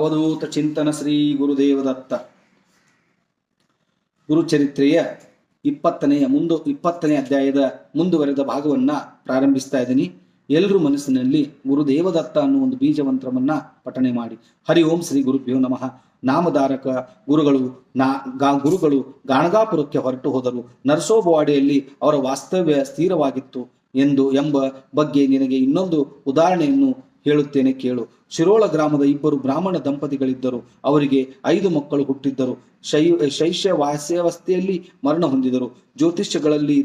ಅವಧೂತ ಚಿಂತನ ಶ್ರೀ ಗುರುದೇವದತ್ತ ಗುರುಚರಿತ್ರೆಯ 20ನೇ ಅಧ್ಯಾಯದ ಮುಂದುವರೆದ ಭಾಗವನ್ನ ಪ್ರಾರಂಭಿಸ್ತಾ ಇದ್ದೀನಿ. ಎಲ್ಲರೂ ಮನಸ್ಸಿನಲ್ಲಿ ಗುರುದೇವದತ್ತ ಅನ್ನೋ ಒಂದು ಬೀಜಮಂತ್ರವನ್ನ ಪಠನೆ ಮಾಡಿ. ಹರಿ ಓಂ ಶ್ರೀ ಗುರುಭ್ಯೋ ನಮಃ. ನಾಮಧಾರಕ ಗುರುಗಳು ಗಾಣಗಾಪುರಕ್ಕೆ ಹೊರಟು ಹೋದರು. ನರಸೋಬವಾಡಿಯಲ್ಲಿ ಅವರ ವಾಸ್ತವ್ಯ ಸ್ಥಿರವಾಗಿತ್ತು ಎಂಬ ಬಗ್ಗೆ ನಿನಗೆ ಇನ್ನೊಂದು ಉದಾಹರಣೆಯನ್ನು ಹೇಳುತ್ತೇನೆ ಕೇಳು. ಶಿರೋಳ ಗ್ರಾಮದ ಇಬ್ಬರು ಬ್ರಾಹ್ಮಣ ದಂಪತಿಗಳಿದ್ದರು. ಅವರಿಗೆ 5 ಮಕ್ಕಳು ಹುಟ್ಟಿದ್ದರು. ಶೈಶವಾಸ್ಯಾವಸ್ಥೆಯಲ್ಲಿ ಮರಣ ಹೊಂದಿದರು. ಜ್ಯೋತಿಷ್ಯಗಳಲ್ಲಿ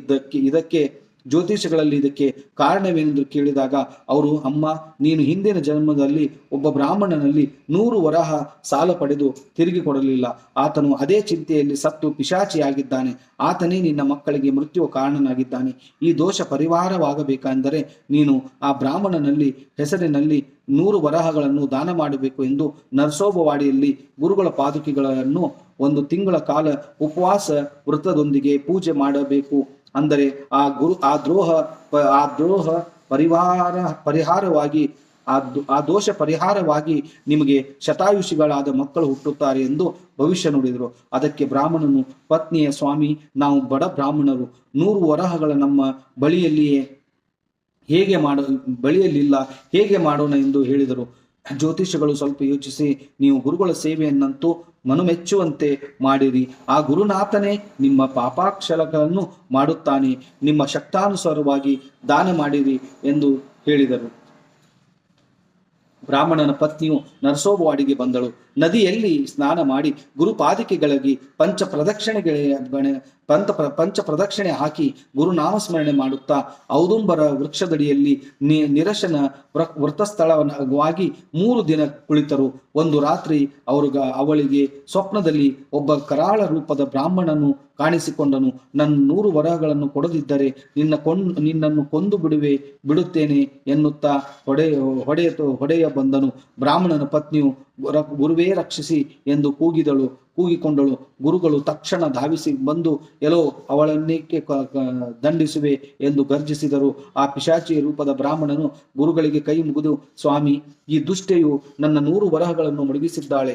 ಇದಕ್ಕೆ ಕಾರಣವೇನೆಂದು ಕೇಳಿದಾಗ ಅವರು, ಅಮ್ಮ, ನೀನು ಹಿಂದಿನ ಜನ್ಮದಲ್ಲಿ ಒಬ್ಬ ಬ್ರಾಹ್ಮಣನಲ್ಲಿ 100 ವರಹ ಸಾಲ ಪಡೆದು ತಿರುಗಿ ಕೊಡಲಿಲ್ಲ. ಆತನು ಅದೇ ಚಿಂತೆಯಲ್ಲಿ ಸತ್ತು ಪಿಶಾಚಿಯಾಗಿದ್ದಾನೆ. ಆತನೇ ನಿನ್ನ ಮಕ್ಕಳಿಗೆ ಮೃತ್ಯುವ ಕಾರಣನಾಗಿದ್ದಾನೆ. ಈ ದೋಷ ಪರಿಹಾರವಾಗಬೇಕೆಂದರೆ ನೀನು ಆ ಬ್ರಾಹ್ಮಣನಲ್ಲಿ ಹೆಸರಿನಲ್ಲಿ 100 ವರಹಗಳನ್ನು ದಾನ ಮಾಡಬೇಕು ಎಂದು ನರಸೋಬವಾಡಿಯಲ್ಲಿ ಗುರುಗಳ ಪಾದುಕೆಗಳನ್ನು 1 ತಿಂಗಳ ಕಾಲ ಉಪವಾಸ ವೃತ್ತದೊಂದಿಗೆ ಪೂಜೆ ಮಾಡಬೇಕು. ಅಂದರೆ ಆ ದೋಷ ಪರಿಹಾರವಾಗಿ ನಿಮಗೆ ಶತಾಯುಷಿಗಳಾದ ಮಕ್ಕಳು ಹುಟ್ಟುತ್ತಾರೆ ಎಂದು ಭವಿಷ್ಯ ನುಡಿದರು. ಅದಕ್ಕೆ ಬ್ರಾಹ್ಮಣನು ಪತ್ನಿಯ, ಸ್ವಾಮಿ, ನಾವು ಬಡ ಬ್ರಾಹ್ಮಣರು, 100 ವರಹಗಳ ನಮ್ಮ ಬಳಿಯಲ್ಲಿಲ್ಲ, ಹೇಗೆ ಮಾಡೋಣ ಎಂದು ಹೇಳಿದರು. ಜ್ಯೋತಿಷಿಗಳು ಸ್ವಲ್ಪ ಯೋಚಿಸಿ, ನೀವು ಗುರುಗಳ ಸೇವೆಯನ್ನಂತೂ ಮನಮೆಚ್ಚುವಂತೆ ಮಾಡಿರಿ. ಆ ಗುರುನಾಥನೇ ನಿಮ್ಮ ಪಾಪಾಕ್ಷಲಗಳನ್ನು ಮಾಡುತ್ತಾನೆ. ನಿಮ್ಮ ಶಕ್ತಾನುಸಾರವಾಗಿ ದಾನ ಮಾಡಿರಿ ಎಂದು ಹೇಳಿದರು. ಬ್ರಾಹ್ಮಣನ ಪತ್ನಿಯು ನರಸೋಬವಾಡಿಗೆ ಬಂದಳು. ನದಿಯಲ್ಲಿ ಸ್ನಾನ ಮಾಡಿ ಗುರುಪಾದಿಕೆಗಳಿಗೆ ಪಂಚ ಪ್ರದಕ್ಷಿಣೆ ಹಾಕಿ ಗುರುನಾಮಸ್ಮರಣೆ ಮಾಡುತ್ತಾ ಔದುಂಬರ ವೃಕ್ಷದಡಿಯಲ್ಲಿ ನಿರಶನ ವೃತ್ತಸ್ಥಳವಾಗಿ 3 ದಿನ ಕುಳಿತರು. ಒಂದು ರಾತ್ರಿ ಅವಳಿಗೆ ಸ್ವಪ್ನದಲ್ಲಿ ಒಬ್ಬ ಕರಾಳ ರೂಪದ ಬ್ರಾಹ್ಮಣನು ಕಾಣಿಸಿಕೊಂಡನು. ನನ್ನ 100 ವರಹಗಳನ್ನು ಕೊಡದಿದ್ದರೆ ನಿನ್ನನ್ನು ಕೊಂದು ಬಿಡುತ್ತೇನೆ ಎನ್ನುತ್ತಾ ಹೊಡೆಯ ಬಂದನು. ಬ್ರಾಹ್ಮಣನ ಪತ್ನಿಯು ಗುರುವೇ ರಕ್ಷಿಸಿ ಎಂದು ಕೂಗಿಕೊಂಡಳು. ಗುರುಗಳು ತಕ್ಷಣ ಧಾವಿಸಿ ಬಂದು, ಎಲ್ಲೋ ಅವಳನ್ನೇಕೆ ದಂಡಿಸುವೆ ಎಂದು ಗರ್ಜಿಸಿದರು. ಆ ಪಿಶಾಚಿ ರೂಪದ ಬ್ರಾಹ್ಮಣನು ಗುರುಗಳಿಗೆ ಕೈ ಮುಗಿದು, ಸ್ವಾಮಿ, ಈ ದುಷ್ಟೆಯು ನನ್ನ 100 ವರಹಗಳನ್ನು ಮುಳುಗಿಸಿದ್ದಾಳೆ.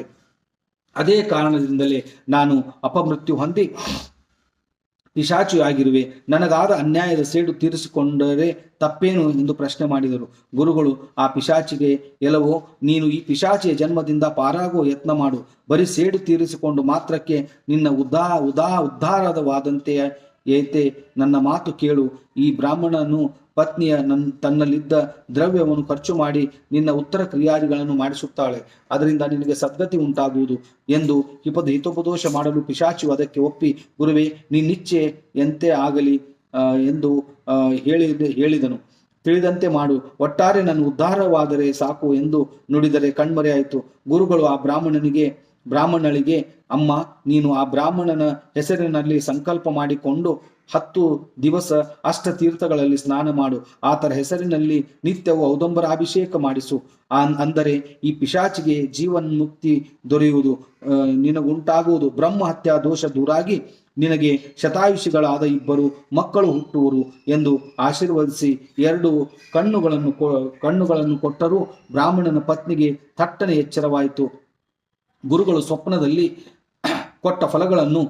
ಅದೇ ಕಾರಣದಿಂದಲೇ ನಾನು ಅಪಮೃತ್ಯು ಹೊಂದಿ ಪಿಶಾಚಿಯಾಗಿರುವೆ. ನನಗಾದ ಅನ್ಯಾಯದ ಸೇಡು ತೀರಿಸಿಕೊಂಡರೆ ತಪ್ಪೇನು ಎಂದು ಪ್ರಶ್ನೆ ಮಾಡಿದರು. ಗುರುಗಳು ಆ ಪಿಶಾಚಿಗೆ, ಎಲ್ಲವೋ, ನೀನು ಈ ಪಿಶಾಚಿಯ ಜನ್ಮದಿಂದ ಪಾರಾಗುವ ಯತ್ನ ಮಾಡು. ಬರೀ ಸೇಡು ತೀರಿಸಿಕೊಂಡು ಮಾತ್ರಕ್ಕೆ ನಿನ್ನ ಉದ್ಧಾರವಾದಂತೆ ಏತೆ. ನನ್ನ ಮಾತು ಕೇಳು. ಈ ಬ್ರಾಹ್ಮಣನು ಪತ್ನಿಯ ತನ್ನಲ್ಲಿದ್ದ ದ್ರವ್ಯವನ್ನು ಖರ್ಚು ಮಾಡಿ ನಿನ್ನ ಉತ್ತರ ಕ್ರಿಯಾದಿಗಳನ್ನು ಮಾಡಿಸುತ್ತಾಳೆ. ಅದರಿಂದ ನಿನಗೆ ಸದ್ಗತಿ ಉಂಟಾಗುವುದು ಎಂದು ಹಿತೋಪದೋಷ ಮಾಡಲು ಪಿಶಾಚಿಯು ಅದಕ್ಕೆ ಒಪ್ಪಿ, ಗುರುವೇ, ನಿನ್ನಿಚ್ಛೆ ಎಂತೆ ಆಗಲಿ ಎಂದು ಹೇಳಿದನು. ತಿಳಿದಂತೆ ಮಾಡು. ಒಟ್ಟಾರೆ ನನ್ನ ಉದ್ಧಾರವಾದರೆ ಸಾಕು ಎಂದು ನುಡಿದರೆ ಕಣ್ಮರೆಯಾಯಿತು. ಗುರುಗಳು ಆ ಬ್ರಾಹ್ಮಣಳಿಗೆ, ಅಮ್ಮ, ನೀನು ಆ ಬ್ರಾಹ್ಮಣನ ಹೆಸರಿನಲ್ಲಿ ಸಂಕಲ್ಪ ಮಾಡಿಕೊಂಡು 10 ದಿವಸ ಅಷ್ಟತೀರ್ಥಗಳಲ್ಲಿ ಸ್ನಾನ ಮಾಡು. ಆತರ ಹೆಸರಿನಲ್ಲಿ ನಿತ್ಯವೂ ಔದಂಬರಾಭಿಷೇಕ ಮಾಡಿಸು. ಅಂದರೆ ಈ ಪಿಶಾಚಿಗೆ ಜೀವನ್ಮುಕ್ತಿ ದೊರೆಯುವುದು, ನಿನಗುಂಟಾಗುವುದು ಬ್ರಹ್ಮ ಹತ್ಯಾ ದೋಷ ದೂರಾಗಿ ನಿನಗೆ ಶತಾಯುಷಿಗಳಾದ 2 ಮಕ್ಕಳು ಹುಟ್ಟುವರು ಎಂದು ಆಶೀರ್ವದಿಸಿ 2 ಕಣ್ಣುಗಳನ್ನು ಕೊಟ್ಟರೂ ಬ್ರಾಹ್ಮಣನ ಪತ್ನಿಗೆ ಥಟ್ಟನೆ ಎಚ್ಚರವಾಯಿತು. ಗುರುಗಳು ಸ್ವಪ್ನದಲ್ಲಿ ಕೊಟ್ಟ ಫಲಗಳನ್ನು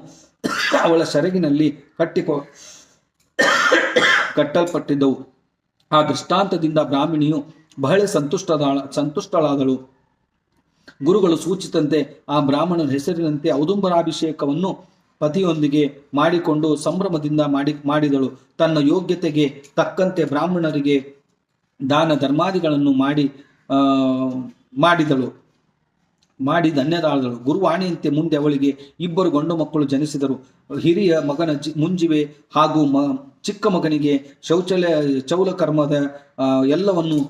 ಅವಳ ಸೆರಗಿನಲ್ಲಿ ಕಟ್ಟಲ್ಪಟ್ಟಿದ್ದವು. ಆ ದೃಷ್ಟಾಂತದಿಂದ ಬ್ರಾಹ್ಮಣಿಯು ಬಹಳ ಸಂತುಷ್ಟಳಾದಳು. ಗುರುಗಳು ಸೂಚಿಸಿದಂತೆ ಆ ಬ್ರಾಹ್ಮಣನ ಹೆಸರಿನಂತೆ ಔದುಂಬರಾಭಿಷೇಕವನ್ನು ಪತಿಯೊಂದಿಗೆ ಮಾಡಿಕೊಂಡು ಸಂಭ್ರಮದಿಂದ ಮಾಡಿದಳು. ತನ್ನ ಯೋಗ್ಯತೆಗೆ ತಕ್ಕಂತೆ ಬ್ರಾಹ್ಮಣರಿಗೆ ದಾನ ಧರ್ಮಾದಿಗಳನ್ನು ಮಾಡಿ ಧನ್ಯರಾದಳು. ಗುರುವಾಣಿಯಂತೆ ಮುಂದೆ ಅವಳಿಗೆ 2 ಗಂಡು ಮಕ್ಕಳು ಜನಿಸಿದರು. ಹಿರಿಯ ಮಗನ ಮುಂಜಿವೆ ಹಾಗೂ ಚಿಕ್ಕ ಮಗನಿಗೆ ಚೌಲಕರ್ಮದ ಎಲ್ಲವನ್ನು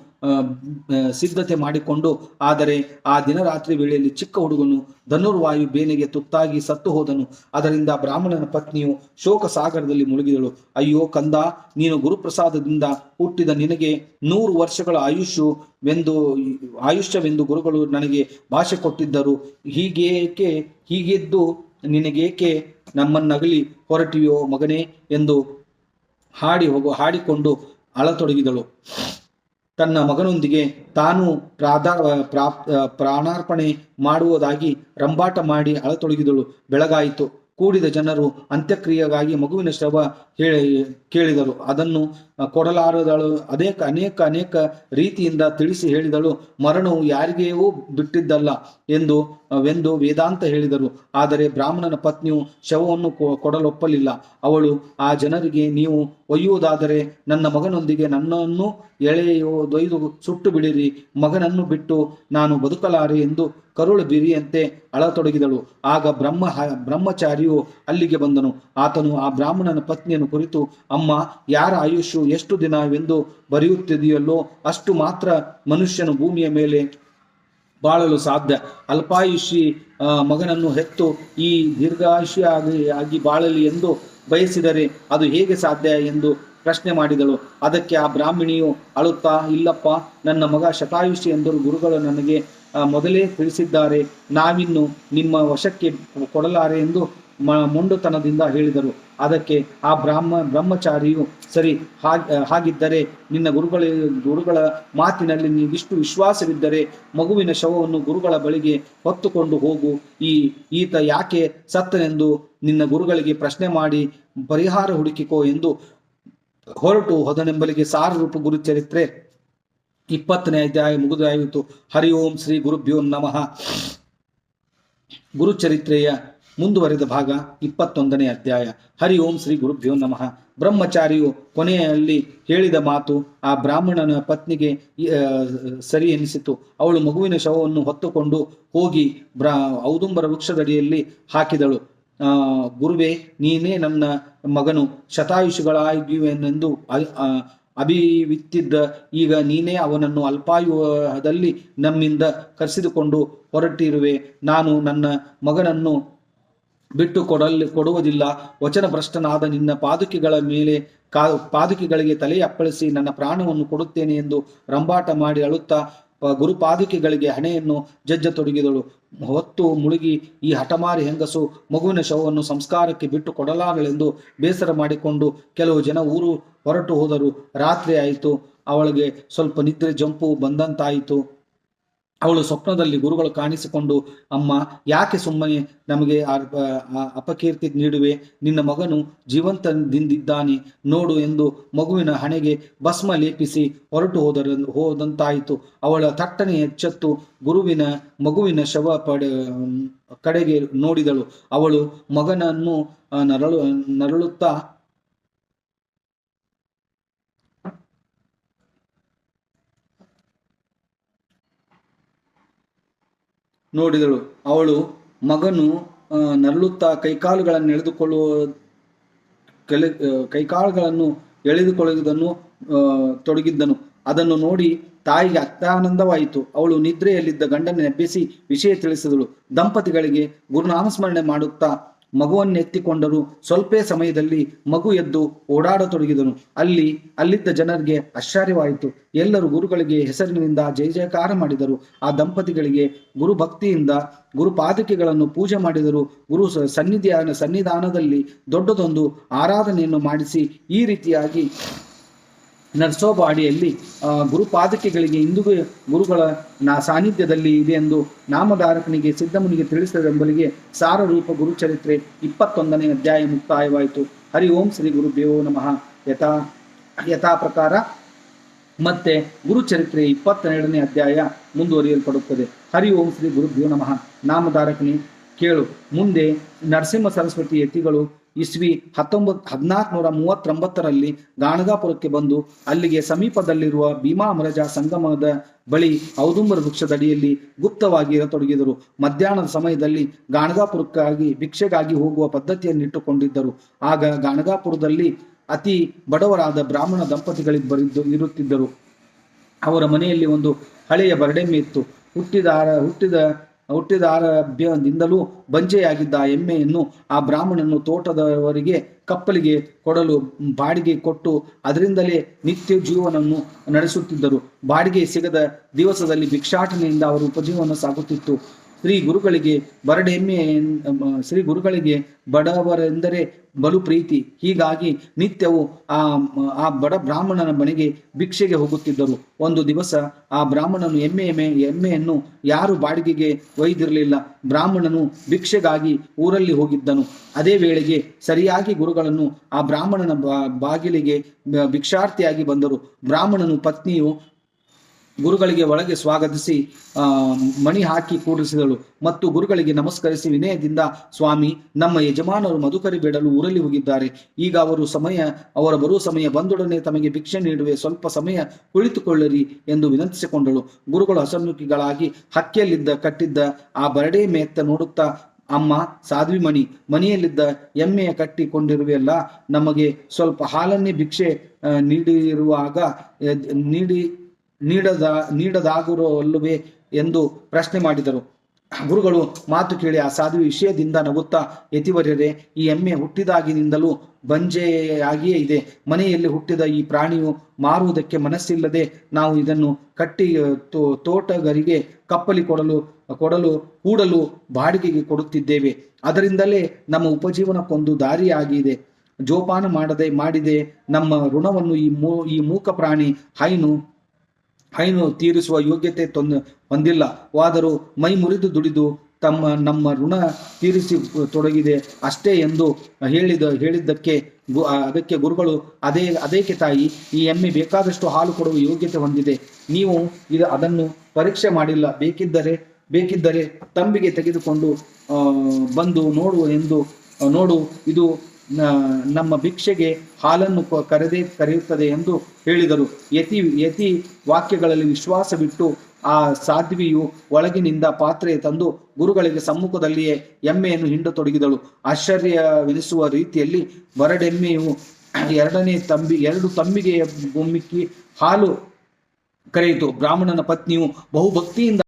ಸಿದ್ಧತೆ ಮಾಡಿಕೊಂಡು, ಆದರೆ ಆ ದಿನರಾತ್ರಿ ವೇಳೆಯಲ್ಲಿ ಚಿಕ್ಕ ಹುಡುಗನು ಧನುರ್ವಾಯು ಬೇನೆಗೆ ತುತ್ತಾಗಿ ಸತ್ತು ಹೋದನು. ಅದರಿಂದ ಬ್ರಾಹ್ಮಣನ ಪತ್ನಿಯು ಶೋಕ ಸಾಗರದಲ್ಲಿ ಮುಳುಗಿದಳು. ಅಯ್ಯೋ ಕಂದ, ನೀನು ಗುರುಪ್ರಸಾದದಿಂದ ಹುಟ್ಟಿದ ನಿನಗೆ 100 ವರ್ಷಗಳ ಆಯುಷ್ಯವೆಂದು ಗುರುಗಳು ನನಗೆ ಭಾಷೆ ಕೊಟ್ಟಿದ್ದರು. ಹೀಗೆದ್ದು ನಿನಗೇಕೆ ನಮ್ಮನ್ನಗಲಿ ಹೊರಟಿಯೋ ಮಗನೇ ಎಂದು ಹಾಡಿಕೊಂಡು ಅಳತೊಡಗಿದಳು. ತನ್ನ ಮಗನೊಂದಿಗೆ ತಾನು ಪ್ರಾಣಾರ್ಪಣೆ ಮಾಡುವುದಾಗಿ ರಂಬಾಟ ಮಾಡಿ ಅಳತೊಡಗಿದಳು. ಬೆಳಗಾಯಿತು. ಕೂಡಿದ ಜನರು ಅಂತ್ಯಕ್ರಿಯೆಗಾಗಿ ಮಗುವಿನ ಶವ ಕೇಳಿದರು. ಅದನ್ನು ಕೊಡಲಾರದಳು. ಅನೇಕ ರೀತಿಯಿಂದ ತಿಳಿಸಿ ಹೇಳಿದಳು. ಮರಣವು ಯಾರಿಗೆಯೂ ಬಿಟ್ಟಿದ್ದಲ್ಲ ಎಂದು ವೇದಾಂತ ಹೇಳಿದರು. ಆದರೆ ಬ್ರಾಹ್ಮಣನ ಪತ್ನಿಯು ಶವವನ್ನು ಕೊಡಲೊಪ್ಪಲಿಲ್ಲ. ಅವಳು ಆ ಜನರಿಗೆ, ನೀವು ಒಯ್ಯುವುದಾದರೆ ನನ್ನ ಮಗನೊಂದಿಗೆ ನನ್ನನ್ನು ದೊಯ್ದು ಸುಟ್ಟು ಬಿಡಿರಿ. ಮಗನನ್ನು ಬಿಟ್ಟು ನಾನು ಬದುಕಲಾರೆ ಎಂದು ಕರುಳು ಬಿರಿಯಂತೆ ಅಳತೊಡಗಿದಳು. ಆಗ ಬ್ರಹ್ಮಚಾರಿಯು ಅಲ್ಲಿಗೆ ಬಂದನು. ಆತನು ಆ ಬ್ರಾಹ್ಮಣನ ಪತ್ನಿಯನ್ನು ಕುರಿತು, ಅಮ್ಮ, ಯಾರ ಆಯುಷ್ಯು ಎಷ್ಟು ದಿನವೆಂದು ಬರೆಯುತ್ತಿದೆಯಲ್ಲೋ ಅಷ್ಟು ಮಾತ್ರ ಮನುಷ್ಯನು ಭೂಮಿಯ ಮೇಲೆ ಬಾಳಲು ಸಾಧ್ಯ. ಅಲ್ಪಾಯುಷಿ ಮಗನನ್ನು ಹೆತ್ತು ಈ ದೀರ್ಘಾಯುಷಿಯಾಗಿ ಬಾಳಲಿ ಎಂದು ಬಯಸಿದರೆ ಅದು ಹೇಗೆ ಸಾಧ್ಯ ಎಂದು ಪ್ರಶ್ನೆ ಮಾಡಿದಳು. ಅದಕ್ಕೆ ಆ ಬ್ರಾಹ್ಮಣಿಯು ಅಳುತ್ತಾ, ಇಲ್ಲಪ್ಪ, ನನ್ನ ಮಗ ಶತಾಯುಷಿ ಎಂದರು ಗುರುಗಳು ನನಗೆ ಮೊದಲೇ ತಿಳಿಸಿದ್ದಾರೆ. ನಾವಿನ್ನು ನಿಮ್ಮ ವಶಕ್ಕೆ ಕೊಡಲಾರೆ ಎಂದು ಮೊಂಡುತನದಿಂದ ಹೇಳಿದರು. ಅದಕ್ಕೆ ಆ ಬ್ರಹ್ಮಚಾರಿಯು, ಸರಿ, ಹಾಗಿದ್ದರೆ ನಿನ್ನ ಗುರುಗಳ ಮಾತಿನಲ್ಲಿ ನೀವಿಷ್ಟು ವಿಶ್ವಾಸವಿದ್ದರೆ ಮಗುವಿನ ಶವವನ್ನು ಗುರುಗಳ ಬಳಿಗೆ ಹೊತ್ತುಕೊಂಡು ಹೋಗು. ಈತ ಯಾಕೆ ಸತ್ತನೆಂದು ನಿನ್ನ ಗುರುಗಳಿಗೆ ಪ್ರಶ್ನೆ ಮಾಡಿ ಪರಿಹಾರ ಹುಡುಕಿಕೋ ಎಂದು ಹೊರಟು ಹೋದನೆಂಬಲಿಗೆ ಸಾರರೂಪ ಗುರುಚರಿತ್ರೆ 20ನೇ ಅಧ್ಯಾಯ ಮುಗಿದಾಯಿತು. ಹರಿ ಓಂ ಶ್ರೀ ಗುರುಭ್ಯೋ ನಮಃ. ಗುರುಚರಿತ್ರೆಯ ಮುಂದುವರೆದ ಭಾಗ 21ನೇ ಅಧ್ಯಾಯ. ಹರಿ ಓಂ ಶ್ರೀ ಗುರುಭ್ಯೋ ನಮಃ. ಬ್ರಹ್ಮಚಾರಿಯು ಕೊನೆಯಲ್ಲಿ ಹೇಳಿದ ಮಾತು ಆ ಬ್ರಾಹ್ಮಣನ ಪತ್ನಿಗೆ ಸರಿ ಎನಿಸಿತು. ಅವಳು ಮಗುವಿನ ಶವವನ್ನು ಹೊತ್ತುಕೊಂಡು ಹೋಗಿ ಔದುಂಬರ ವೃಕ್ಷದಡಿಯಲ್ಲಿ ಹಾಕಿದಳು. ಗುರುವೇ, ನೀನೇ ನನ್ನ ಮಗನು ಶತಾಯುಷಿಗಳಾಗಿವೆನೆಂದು ಅಭಿವಿತ್ತಿದ್ದ. ಈಗ ನೀನೇ ಅವನನ್ನು ಅಲ್ಪಾಯುದಲ್ಲಿ ನಮ್ಮಿಂದ ಕರೆಸಿದುಕೊಂಡು ಹೊರಟಿರುವೆ. ನಾನು ನನ್ನ ಮಗನನ್ನು ಬಿಟ್ಟು ಕೊಡುವುದಿಲ್ಲ. ವಚನಭ್ರಷ್ಟನಾದ ನಿನ್ನ ಪಾದುಕೆಗಳಿಗೆ ತಲೆ ಅಪ್ಪಳಿಸಿ ನನ್ನ ಪ್ರಾಣವನ್ನು ಕೊಡುತ್ತೇನೆ ಎಂದು ರಂಬಾಟ ಮಾಡಿ ಅಳುತ್ತಾ ಗುರುಪಾದುಕೆಗಳಿಗೆ ಹಣೆಯನ್ನು ಜಜ್ಜತೊಡಗಿದಳು. ಹೊತ್ತು ಮುಳುಗಿ ಈ ಹಠಮಾರಿ ಹೆಂಗಸು ಮಗುವಿನ ಶವವನ್ನು ಸಂಸ್ಕಾರಕ್ಕೆ ಬಿಟ್ಟು ಕೊಡಲಾಗಲೆಂದು ಬೇಸರ ಮಾಡಿಕೊಂಡು ಕೆಲವು ಜನ ಊರು ಹೊರಟು ಹೋದರು. ರಾತ್ರಿ ಆಯಿತು. ಅವಳಿಗೆ ಸ್ವಲ್ಪ ನಿದ್ರೆ ಜಂಪು ಬಂದಂತಾಯಿತು. ಅವಳು ಸ್ವಪ್ನದಲ್ಲಿ ಗುರುಗಳು ಕಾಣಿಸಿಕೊಂಡು, ಅಮ್ಮ, ಯಾಕೆ ಸುಮ್ಮನೆ ನಮಗೆ ಅಪಕೀರ್ತಿ ನೀಡುವೆ? ನಿನ್ನ ಮಗನು ಜೀವಂತದಿಂದಿದ್ದಾನೆ ನೋಡು ಎಂದು ಮಗುವಿನ ಹಣೆಗೆ ಭಸ್ಮ ಲೇಪಿಸಿ ಹೊರಟು ಹೋದಂತಾಯಿತು. ಅವಳ ತಟ್ಟನೆ ಎಚ್ಚೆತ್ತು ಮಗುವಿನ ಶವ ಕಡೆಗೆ ನೋಡಿದಳು. ಅವಳು ಮಗನನ್ನು ನರಳುತ್ತಾ ನೋಡಿದಳು. ಅವಳು ಮಗನು ನರಳುತ್ತಾ ಕೈಕಾಲುಗಳನ್ನು ಎಳೆದುಕೊಳ್ಳುವುದನ್ನು ತೊಡಗಿದ್ದನು. ಅದನ್ನು ನೋಡಿ ತಾಯಿಗೆ ಅತ್ಯಾನಂದವಾಯಿತು. ಅವಳು ನಿದ್ರೆಯಲ್ಲಿದ್ದ ಗಂಡನ ಎಬ್ಬಿಸಿ ವಿಷಯ ತಿಳಿಸಿದಳು. ದಂಪತಿಗಳಿಗೆ ಗುರುನಾಮಸ್ಮರಣೆ ಮಾಡುತ್ತಾ ಮಗುವನ್ನೆತ್ತಿಕೊಂಡರು. ಸ್ವಲ್ಪ ಸಮಯದಲ್ಲಿ ಮಗು ಎದ್ದು ಓಡಾಡತೊಡಗಿದನು. ಅಲ್ಲಿದ್ದ ಜನರಿಗೆ ಆಶ್ಚರ್ಯವಾಯಿತು. ಎಲ್ಲರೂ ಗುರುಗಳಿಗೆ ಹೆಸರಿನಿಂದ ಜಯ ಜಯಕಾರ ಮಾಡಿದರು. ಆ ದಂಪತಿಗಳಿಗೆ ಗುರುಭಕ್ತಿಯಿಂದ ಗುರುಪಾದುಕೆಗಳನ್ನು ಪೂಜೆ ಮಾಡಿದರು. ಗುರು ಸನ್ನಿಧಾನದಲ್ಲಿ ದೊಡ್ಡದೊಂದು ಆರಾಧನೆಯನ್ನು ಮಾಡಿಸಿ ಈ ರೀತಿಯಾಗಿ ನರ್ಸೋಬಾಡಿಯಲ್ಲಿ ಗುರುಪಾದಕೆಗಳಿಗೆ ಇಂದಿಗೂ ಗುರುಗಳ ಸಾನ್ನಿಧ್ಯದಲ್ಲಿ ಇದೆ ಎಂದು ನಾಮಧಾರಕನಿಗೆ ಸಿದ್ಧಮುನಿಗೆ ತಿಳಿಸಿದೆಂಬಲಿಗೆ ಸಾರರೂಪ ಗುರುಚರಿತ್ರೆ 21ನೇ ಅಧ್ಯಾಯ ಮುಕ್ತಾಯವಾಯಿತು. ಹರಿ ಓಂ ಶ್ರೀ ಗುರುಭ್ಯೋ ನಮಃ. ಯಥಾ ಪ್ರಕಾರ ಮತ್ತೆ ಗುರುಚರಿತ್ರೆ 22ನೇ ಅಧ್ಯಾಯ ಮುಂದುವರಿಯಲ್ಪಡುತ್ತದೆ. ಹರಿ ಓಂ ಶ್ರೀ ಗುರುಭ್ಯೋ ನಮಃ. ನಾಮಧಾರಕನೇ ಕೇಳು. ಮುಂದೆ ನರಸಿಂಹ ಸರಸ್ವತಿ ಯತಿಗಳು ಇಸ್ವಿ 1439ರಲ್ಲಿ ಗಾಣಗಾಪುರಕ್ಕೆ ಬಂದು ಅಲ್ಲಿಗೆ ಸಮೀಪದಲ್ಲಿರುವ ಭೀಮಾ ಅಮರಜ ಸಂಗಮದ ಬಳಿ ಔದುಂಬರ ವೃಕ್ಷದಡಿಯಲ್ಲಿ ಗುಪ್ತವಾಗಿ ಇರತೊಡಗಿದರು. ಮಧ್ಯಾಹ್ನದ ಸಮಯದಲ್ಲಿ ಗಾಣಗಾಪುರಕ್ಕಾಗಿ ಭಿಕ್ಷೆಗಾಗಿ ಹೋಗುವ ಪದ್ಧತಿಯನ್ನಿಟ್ಟುಕೊಂಡಿದ್ದರು. ಆಗ ಗಾಣಗಾಪುರದಲ್ಲಿ ಅತಿ ಬಡವರಾದ ಬ್ರಾಹ್ಮಣ ದಂಪತಿಗಳಿಬ್ಬರಿದ್ದು ಇರುತ್ತಿದ್ದರು. ಅವರ ಮನೆಯಲ್ಲಿ ಒಂದು ಹಳೆಯ ಬರಡೆಮ್ಮೆ ಇತ್ತು. ಹುಟ್ಟಿದಾರಭ್ಯದಿಂದಲೂ ಬಂಜೆಯಾಗಿದ್ದ ಎಮ್ಮೆಯನ್ನು ಆ ಬ್ರಾಹ್ಮಣನು ತೋಟದವರಿಗೆ ಕಪ್ಪಲಿಗೆ ಕೊಡಲು ಬಾಡಿಗೆ ಕೊಟ್ಟು ಅದರಿಂದಲೇ ನಿತ್ಯ ಜೀವನವನ್ನು ನಡೆಸುತ್ತಿದ್ದರು. ಬಾಡಿಗೆ ಸಿಗದ ದಿವಸದಲ್ಲಿ ಭಿಕ್ಷಾಟನೆಯಿಂದ ಅವರ ಉಪಜೀವನ ಸಾಗುತ್ತಿತ್ತು. ಶ್ರೀ ಗುರುಗಳಿಗೆ ಬಡವರೆಂದರೆ ಬಲು ಪ್ರೀತಿ. ಹೀಗಾಗಿ ನಿತ್ಯವೂ ಆ ಬಡ ಬ್ರಾಹ್ಮಣನ ಮನೆಗೆ ಭಿಕ್ಷೆಗೆ ಹೋಗುತ್ತಿದ್ದರು. ಒಂದು ದಿವಸ ಆ ಬ್ರಾಹ್ಮಣನು ಎಮ್ಮೆಯನ್ನು ಯಾರು ಬಾಡಿಗೆಗೆ ಒಯ್ದಿರಲಿಲ್ಲ. ಬ್ರಾಹ್ಮಣನು ಭಿಕ್ಷೆಗಾಗಿ ಊರಲ್ಲಿ ಹೋಗಿದ್ದನು. ಅದೇ ವೇಳೆಗೆ ಸರಿಯಾಗಿ ಗುರುಗಳನ್ನು ಆ ಬ್ರಾಹ್ಮಣನ ಬಾಗಿಲಿಗೆ ಭಿಕ್ಷಾರ್ಥಿಯಾಗಿ ಬಂದರು. ಬ್ರಾಹ್ಮಣನು ಪತ್ನಿಯು ಗುರುಗಳಿಗೆ ಒಳಗೆ ಸ್ವಾಗತಿಸಿ ಮಣಿ ಹಾಕಿ ಕೂಡಿಸಿದಳು ಮತ್ತು ಗುರುಗಳಿಗೆ ನಮಸ್ಕರಿಸಿ ವಿನಯದಿಂದ, ಸ್ವಾಮಿ, ನಮ್ಮ ಯಜಮಾನರು ಮಧುಕರಿ ಬೇಡಲು ಊರಲ್ಲಿ ಹೋಗಿದ್ದಾರೆ. ಈಗ ಅವರ ಬರುವ ಸಮಯ ಬಂದೊಡನೆ ತಮಗೆ ಭಿಕ್ಷೆ ನೀಡುವೆ, ಸ್ವಲ್ಪ ಸಮಯ ಕುಳಿತುಕೊಳ್ಳಿರಿ ಎಂದು ವಿನಂತಿಸಿಕೊಂಡಳು. ಗುರುಗಳು ಹಸನ್ಮುಖಿಗಳಾಗಿ ಹಕ್ಕಿಯಲ್ಲಿದ್ದ ಕಟ್ಟಿದ್ದ ಆ ಬರಡೆ ಮೇತ್ತ ನೋಡುತ್ತಾ, ಅಮ್ಮ ಸಾಧ್ವಿಮಣಿ, ಮನೆಯಲ್ಲಿದ್ದ ಎಮ್ಮೆಯ ಕಟ್ಟಿಕೊಂಡಿರುವೆಯಲ್ಲ, ನಮಗೆ ಸ್ವಲ್ಪ ಹಾಲನ್ನೇ ಭಿಕ್ಷೆ ನೀಡದಾಗಿರುವಲ್ಲವೇ ಎಂದು ಪ್ರಶ್ನೆ ಮಾಡಿದರು. ಗುರುಗಳು ಮಾತು ಕೇಳಿ ಆ ಸಾಧುವೆ ವಿಷಯದಿಂದ ನಗುತ್ತಾ, ಯತಿವರ್ಯರೇ, ಈ ಎಮ್ಮೆ ಹುಟ್ಟಿದಾಗಿನಿಂದಲೂ ಬಂಜೆಯಾಗಿಯೇ ಇದೆ. ಮನೆಯಲ್ಲಿ ಹುಟ್ಟಿದ ಈ ಪ್ರಾಣಿಯು ಮಾರುವುದಕ್ಕೆ ಮನಸ್ಸಿಲ್ಲದೆ ನಾವು ಇದನ್ನು ಕಟ್ಟಿ ತೋಟಗಾರಿಗೆ ಕಪ್ಪಲಿ ಕೂಡಲು ಬಾಡಿಗೆಗೆ ಕೊಡುತ್ತಿದ್ದೇವೆ. ಅದರಿಂದಲೇ ನಮ್ಮ ಉಪಜೀವನಕ್ಕೊಂದು ದಾರಿಯಾಗಿದೆ. ಜೋಪಾನ ಮಾಡಿದೆ ನಮ್ಮ ಋಣವನ್ನು ಈ ಮೂಕ ಪ್ರಾಣಿ ಹೈನು ತೀರಿಸುವ ಯೋಗ್ಯತೆ ಹೊಂದಿಲ್ಲವಾದರೂ ಮೈ ಮುರಿದು ದುಡಿದು ನಮ್ಮ ಋಣ ತೀರಿಸಿ ತೊಡಗಿದೆ ಅಷ್ಟೇ ಎಂದು ಅದಕ್ಕೆ ಗುರುಗಳು, ಅದೇಕೆ ತಾಯಿ, ಈ ಎಮ್ಮೆ ಬೇಕಾದಷ್ಟು ಹಾಲು ಕೊಡುವ ಯೋಗ್ಯತೆ ಹೊಂದಿದೆ. ನೀವು ಅದನ್ನು ಪರೀಕ್ಷೆ ಮಾಡಿಲ್ಲ. ಬೇಕಿದ್ದರೆ ತಂಬಿಗೆ ತೆಗೆದುಕೊಂಡು ಬಂದು ನೋಡು, ಇದು ನಮ್ಮ ಭಿಕ್ಷೆಗೆ ಹಾಲನ್ನು ಕರೆಯುತ್ತದೆ ಎಂದು ಹೇಳಿದರು. ಯತಿ ವಾಕ್ಯಗಳಲ್ಲಿ ವಿಶ್ವಾಸ ಬಿಟ್ಟು ಆ ಸಾಧ್ವಿಯು ಒಳಗಿನಿಂದ ಪಾತ್ರೆ ತಂದು ಗುರುಗಳಿಗೆ ಸಮ್ಮುಖದಲ್ಲಿಯೇ ಎಮ್ಮೆಯನ್ನು ಹಿಂಡತೊಡಗಿದಳು. ಆಶ್ಚರ್ಯವೆನಿಸುವ ರೀತಿಯಲ್ಲಿ ಬರಡೆಮ್ಮೆಯು ಎರಡು ತಂಬಿಗೆಯ ಗುಮ್ಮಿಕ್ಕಿ ಹಾಲು ಕರೆಯಿತು. ಬ್ರಾಹ್ಮಣನ ಪತ್ನಿಯು ಬಹುಭಕ್ತಿಯಿಂದ